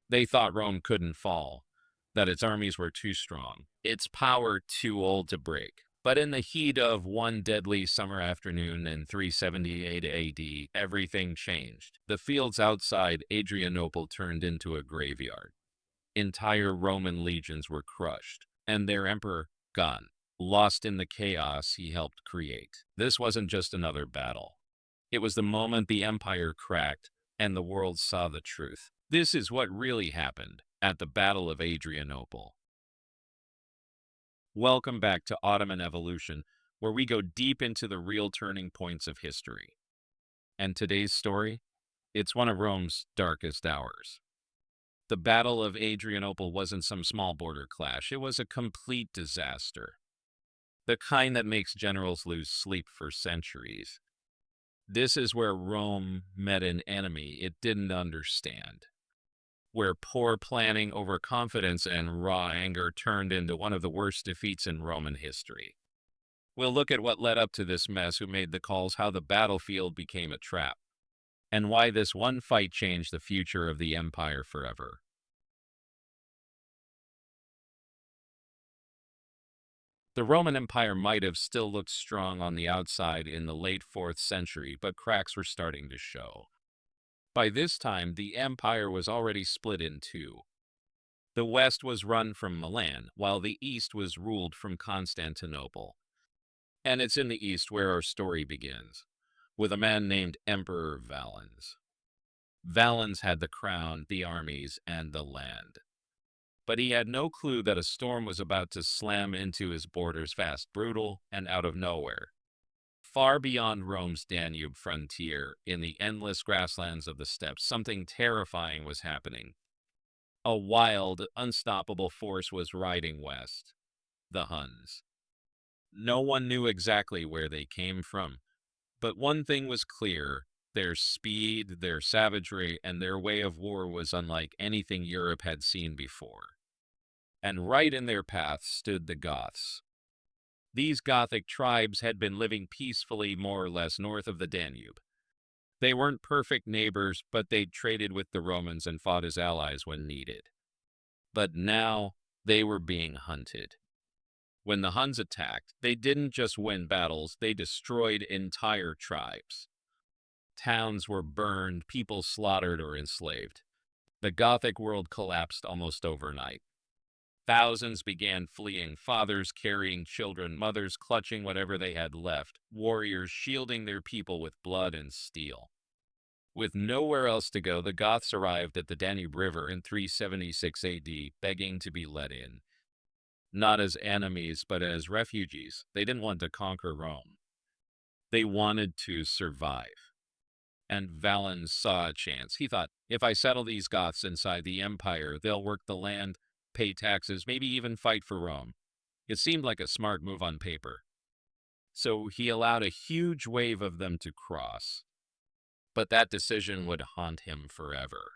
They thought Rome couldn't fall, that its armies were too strong, its power too old to break. But in the heat of one deadly summer afternoon in 378 AD, everything changed. The fields outside Adrianople turned into a graveyard. Entire Roman legions were crushed, and their emperor gone, lost in the chaos he helped create. This wasn't just another battle. It was the moment the empire cracked and the world saw the truth. This is what really happened at the Battle of Adrianople. Welcome back to Ottoman Evolution, where we go deep into the real turning points of history. And today's story? It's one of Rome's darkest hours. The Battle of Adrianople wasn't some small border clash, it was a complete disaster. The kind that makes generals lose sleep for centuries. This is where Rome met an enemy it didn't understand, where poor planning, overconfidence, and raw anger turned into one of the worst defeats in Roman history. We'll look at what led up to this mess, who made the calls, how the battlefield became a trap, and why this one fight changed the future of the empire forever. The Roman Empire might have still looked strong on the outside in the late 4th century, but cracks were starting to show. By this time, the empire was already split in two. The west was run from Milan, while the east was ruled from Constantinople. And it's in the east where our story begins, with a man named Emperor Valens. Valens had the crown, the armies, and the land. But he had no clue that a storm was about to slam into his borders, fast, brutal, and out of nowhere. Far beyond Rome's Danube frontier, in the endless grasslands of the steppes, something terrifying was happening. A wild, unstoppable force was riding west. The Huns. No one knew exactly where they came from, but one thing was clear: their speed, their savagery, and their way of war was unlike anything Europe had seen before. And right in their path stood the Goths. These Gothic tribes had been living peacefully more or less north of the Danube. They weren't perfect neighbors, but they'd traded with the Romans and fought as allies when needed. But now they were being hunted. When the Huns attacked, they didn't just win battles, they destroyed entire tribes. Towns were burned, people slaughtered or enslaved. The Gothic world collapsed almost overnight. Thousands began fleeing, fathers carrying children, mothers clutching whatever they had left, warriors shielding their people with blood and steel. With nowhere else to go, the Goths arrived at the Danube River in 376 AD, begging to be let in. Not as enemies, but as refugees. They didn't want to conquer Rome. They wanted to survive. And Valens saw a chance. He thought, if I settle these Goths inside the empire, they'll work the land, pay taxes, maybe even fight for Rome. It seemed like a smart move on paper. So he allowed a huge wave of them to cross. But that decision would haunt him forever.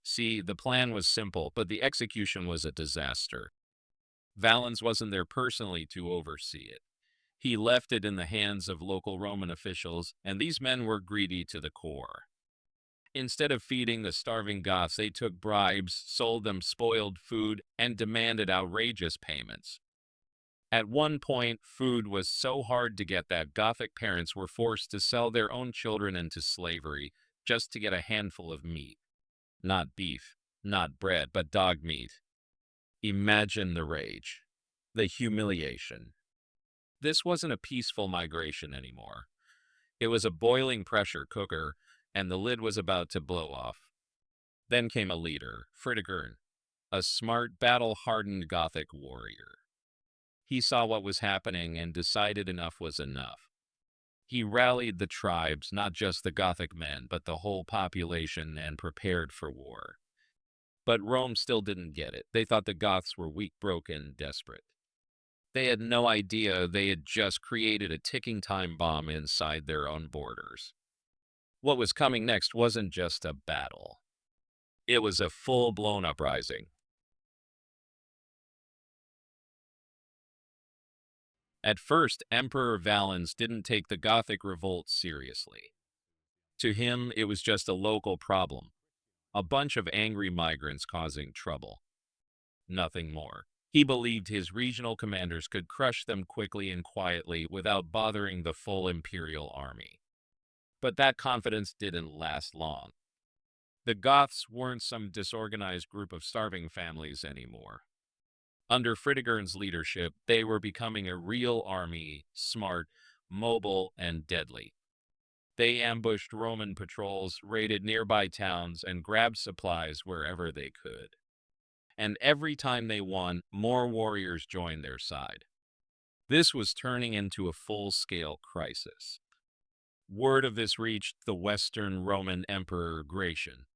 See, the plan was simple, but the execution was a disaster. Valens wasn't there personally to oversee it. He left it in the hands of local Roman officials, and these men were greedy to the core. Instead of feeding the starving Goths, they took bribes, sold them spoiled food, and demanded outrageous payments. At one point, food was so hard to get that Gothic parents were forced to sell their own children into slavery just to get a handful of meat. Not beef, not bread, but dog meat. Imagine the rage, the humiliation. This wasn't a peaceful migration anymore. It was a boiling pressure cooker, and the lid was about to blow off. Then came a leader, Fritigern, a smart, battle-hardened Gothic warrior. He saw what was happening and decided enough was enough. He rallied the tribes, not just the Gothic men, but the whole population, and prepared for war. But Rome still didn't get it. They thought the Goths were weak, broken, desperate. They had no idea they had just created a ticking time bomb inside their own borders. What was coming next wasn't just a battle. It was a full-blown uprising. At first, Emperor Valens didn't take the Gothic revolt seriously. To him, it was just a local problem. A bunch of angry migrants causing trouble. Nothing more. He believed his regional commanders could crush them quickly and quietly without bothering the full imperial army. But that confidence didn't last long. The Goths weren't some disorganized group of starving families anymore. Under Fritigern's leadership, they were becoming a real army, smart, mobile, and deadly. They ambushed Roman patrols, raided nearby towns, and grabbed supplies wherever they could. And every time they won, more warriors joined their side. This was turning into a full-scale crisis. Word of this reached the Western Roman Emperor Gratian.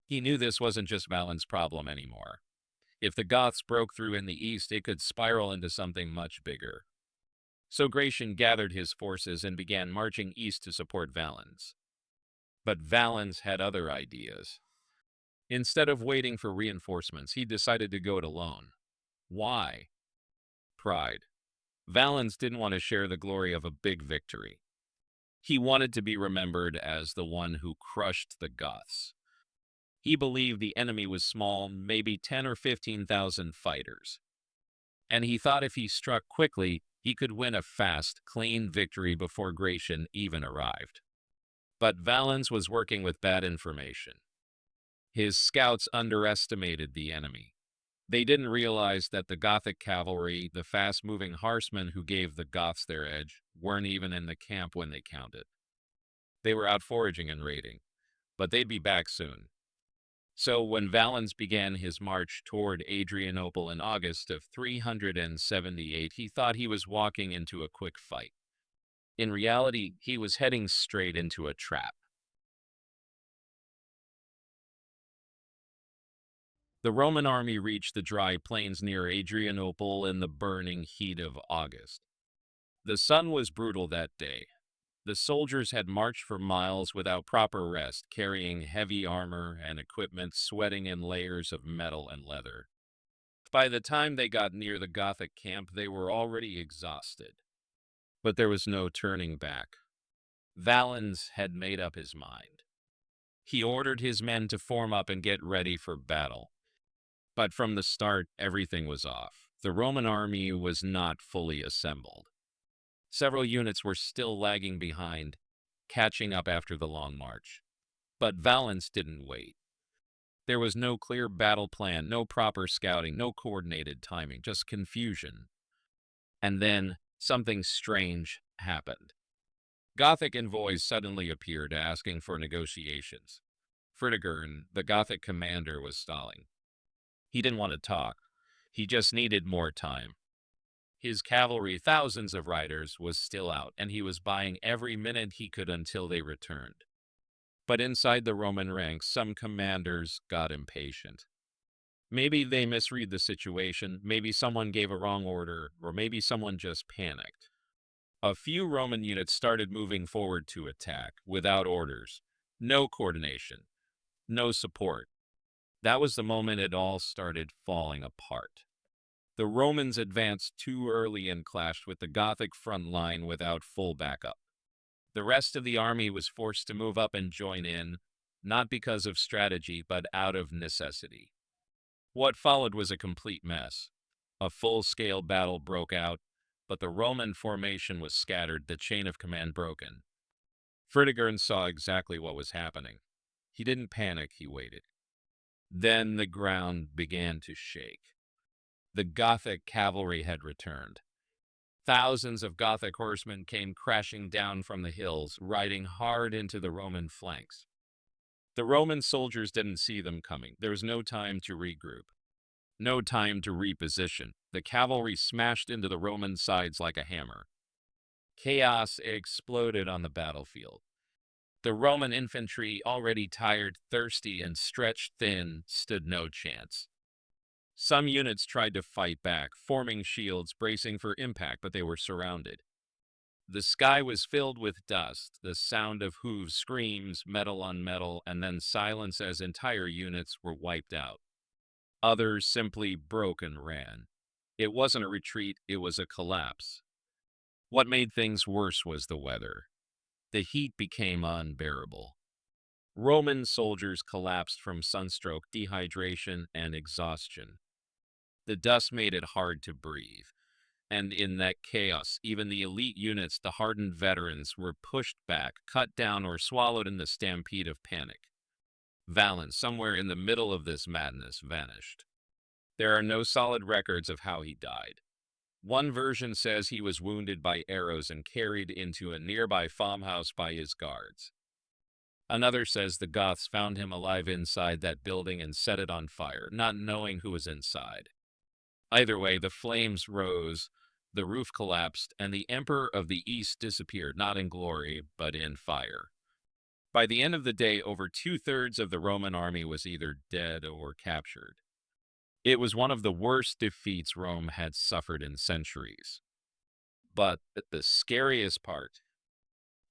He knew this wasn't just Valens' problem anymore. If the Goths broke through in the east, it could spiral into something much bigger. So Gratian gathered his forces and began marching east to support Valens. But Valens had other ideas. Instead of waiting for reinforcements, he decided to go it alone. Why? Pride. Valens didn't want to share the glory of a big victory. He wanted to be remembered as the one who crushed the Goths. He believed the enemy was small, maybe 10 or 15,000 fighters. And he thought if he struck quickly, he could win a fast, clean victory before Gratian even arrived. But Valens was working with bad information. His scouts underestimated the enemy. They didn't realize that the Gothic cavalry, the fast-moving horsemen who gave the Goths their edge, weren't even in the camp when they counted. They were out foraging and raiding, but they'd be back soon. So when Valens began his march toward Adrianople in August of 378, he thought he was walking into a quick fight. In reality, he was heading straight into a trap. The Roman army reached the dry plains near Adrianople in the burning heat of August. The sun was brutal that day. The soldiers had marched for miles without proper rest, carrying heavy armor and equipment, sweating in layers of metal and leather. By the time they got near the Gothic camp, they were already exhausted. But there was no turning back. Valens had made up his mind. He ordered his men to form up and get ready for battle. But from the start, everything was off. The Roman army was not fully assembled. Several units were still lagging behind, catching up after the long march. But Valens didn't wait. There was no clear battle plan, no proper scouting, no coordinated timing, just confusion. And then something strange happened. Gothic envoys suddenly appeared asking for negotiations. Fritigern, the Gothic commander, was stalling. He didn't want to talk. He just needed more time. His cavalry, thousands of riders, was still out, and he was buying every minute he could until they returned. But inside the Roman ranks, some commanders got impatient. Maybe they misread the situation, maybe someone gave a wrong order, or maybe someone just panicked. A few Roman units started moving forward to attack, without orders. No coordination. No support. That was the moment it all started falling apart. The Romans advanced too early and clashed with the Gothic front line without full backup. The rest of the army was forced to move up and join in, not because of strategy, but out of necessity. What followed was a complete mess. A full-scale battle broke out, but the Roman formation was scattered, the chain of command broken. Fritigern saw exactly what was happening. He didn't panic, he waited. Then the ground began to shake. The Gothic cavalry had returned. Thousands of Gothic horsemen came crashing down from the hills, riding hard into the Roman flanks. The Roman soldiers didn't see them coming. There was no time to regroup. No time to reposition. The cavalry smashed into the Roman sides like a hammer. Chaos exploded on the battlefield. The Roman infantry, already tired, thirsty, and stretched thin, stood no chance. Some units tried to fight back, forming shields, bracing for impact, but they were surrounded. The sky was filled with dust, the sound of hooves, screams, metal on metal, and then silence as entire units were wiped out. Others simply broke and ran. It wasn't a retreat, it was a collapse. What made things worse was the weather. The heat became unbearable. Roman soldiers collapsed from sunstroke, dehydration, and exhaustion. The dust made it hard to breathe. And in that chaos, even the elite units, the hardened veterans, were pushed back, cut down, or swallowed in the stampede of panic. Valens, somewhere in the middle of this madness, vanished. There are no solid records of how he died. One version says he was wounded by arrows and carried into a nearby farmhouse by his guards. Another says the Goths found him alive inside that building and set it on fire, not knowing who was inside. Either way, the flames rose, the roof collapsed, and the Emperor of the East disappeared, not in glory, but in fire. By the end of the day, over two-thirds of the Roman army was either dead or captured. It was one of the worst defeats Rome had suffered in centuries. But the scariest part,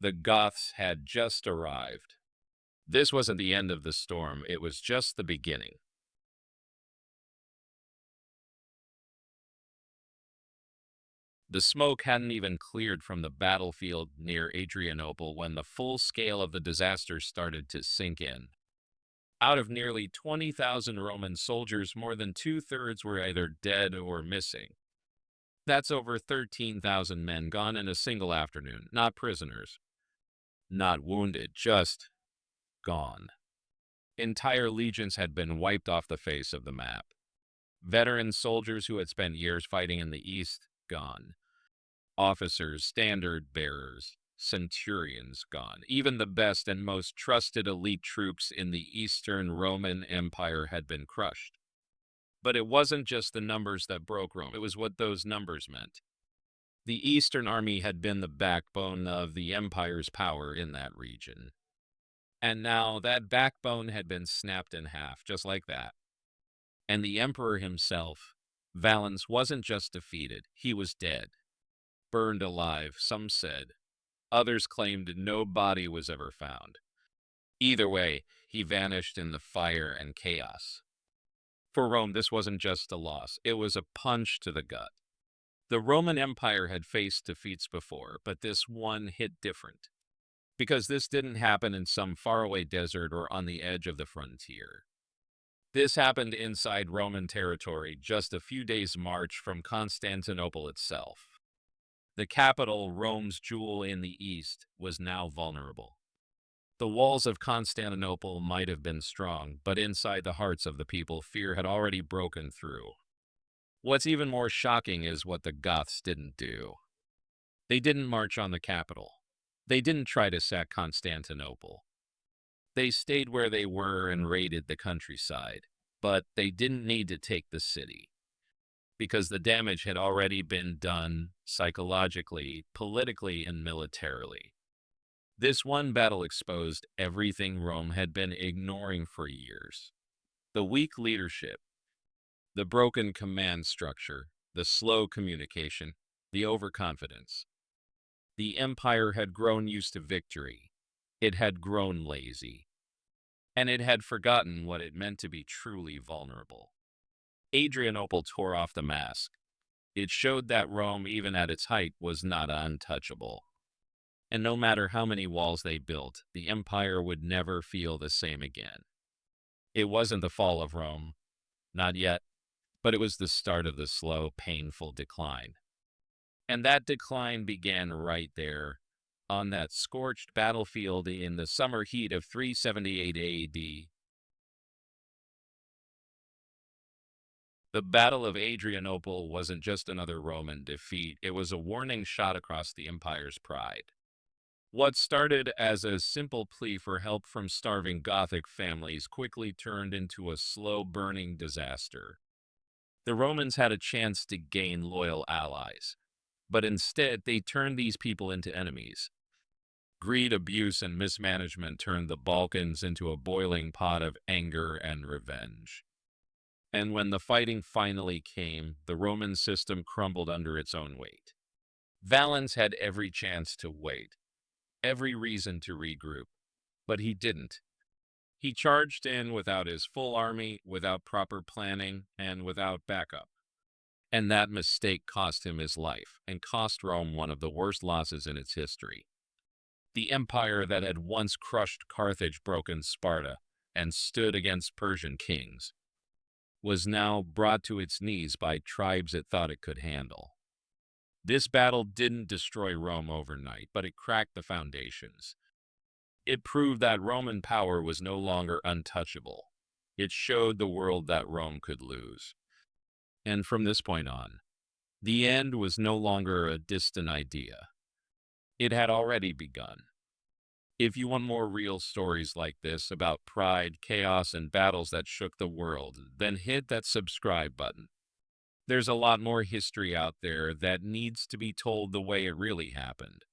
the Goths had just arrived. This wasn't the end of the storm, it was just the beginning. The smoke hadn't even cleared from the battlefield near Adrianople when the full scale of the disaster started to sink in. Out of nearly 20,000 Roman soldiers, more than two-thirds were either dead or missing. That's over 13,000 men gone in a single afternoon, not prisoners, not wounded, just gone. Entire legions had been wiped off the face of the map. Veteran soldiers who had spent years fighting in the East, gone. Officers, standard bearers, centurions, gone. Even the best and most trusted elite troops in the Eastern Roman Empire had been crushed. But it wasn't just the numbers that broke Rome, it was what those numbers meant. The Eastern army had been the backbone of the empire's power in that region. And now that backbone had been snapped in half, just like that. And the emperor himself, Valens, wasn't just defeated, he was dead. Burned alive, some said. Others claimed no body was ever found. Either way, he vanished in the fire and chaos. For Rome, this wasn't just a loss, it was a punch to the gut. The Roman Empire had faced defeats before, but this one hit different. Because this didn't happen in some faraway desert or on the edge of the frontier. This happened inside Roman territory, just a few days' march from Constantinople itself. The capital, Rome's jewel in the east, was now vulnerable. The walls of Constantinople might have been strong, but inside the hearts of the people, fear had already broken through. What's even more shocking is what the Goths didn't do. They didn't march on the capital. They didn't try to sack Constantinople. They stayed where they were and raided the countryside, but they didn't need to take the city. Because the damage had already been done psychologically, politically, and militarily. This one battle exposed everything Rome had been ignoring for years. The weak leadership, the broken command structure, the slow communication, the overconfidence. The empire had grown used to victory. It had grown lazy. And it had forgotten what it meant to be truly vulnerable. Adrianople tore off the mask. It showed that Rome, even at its height, was not untouchable. And no matter how many walls they built, the empire would never feel the same again. It wasn't the fall of Rome, not yet, but it was the start of the slow, painful decline. And that decline began right there, on that scorched battlefield in the summer heat of 378 AD. The Battle of Adrianople wasn't just another Roman defeat, it was a warning shot across the empire's pride. What started as a simple plea for help from starving Gothic families quickly turned into a slow-burning disaster. The Romans had a chance to gain loyal allies, but instead they turned these people into enemies. Greed, abuse, and mismanagement turned the Balkans into a boiling pot of anger and revenge. And when the fighting finally came, the Roman system crumbled under its own weight. Valens had every chance to wait, every reason to regroup, but he didn't. He charged in without his full army, without proper planning, and without backup. And that mistake cost him his life, and cost Rome one of the worst losses in its history. The empire that had once crushed Carthage, broken Sparta, and stood against Persian kings, was now brought to its knees by tribes it thought it could handle. This battle didn't destroy Rome overnight, but it cracked the foundations. It proved that Roman power was no longer untouchable. It showed the world that Rome could lose. And from this point on, the end was no longer a distant idea. It had already begun. If you want more real stories like this about pride, chaos, and battles that shook the world, then hit that subscribe button. There's a lot more history out there that needs to be told the way it really happened.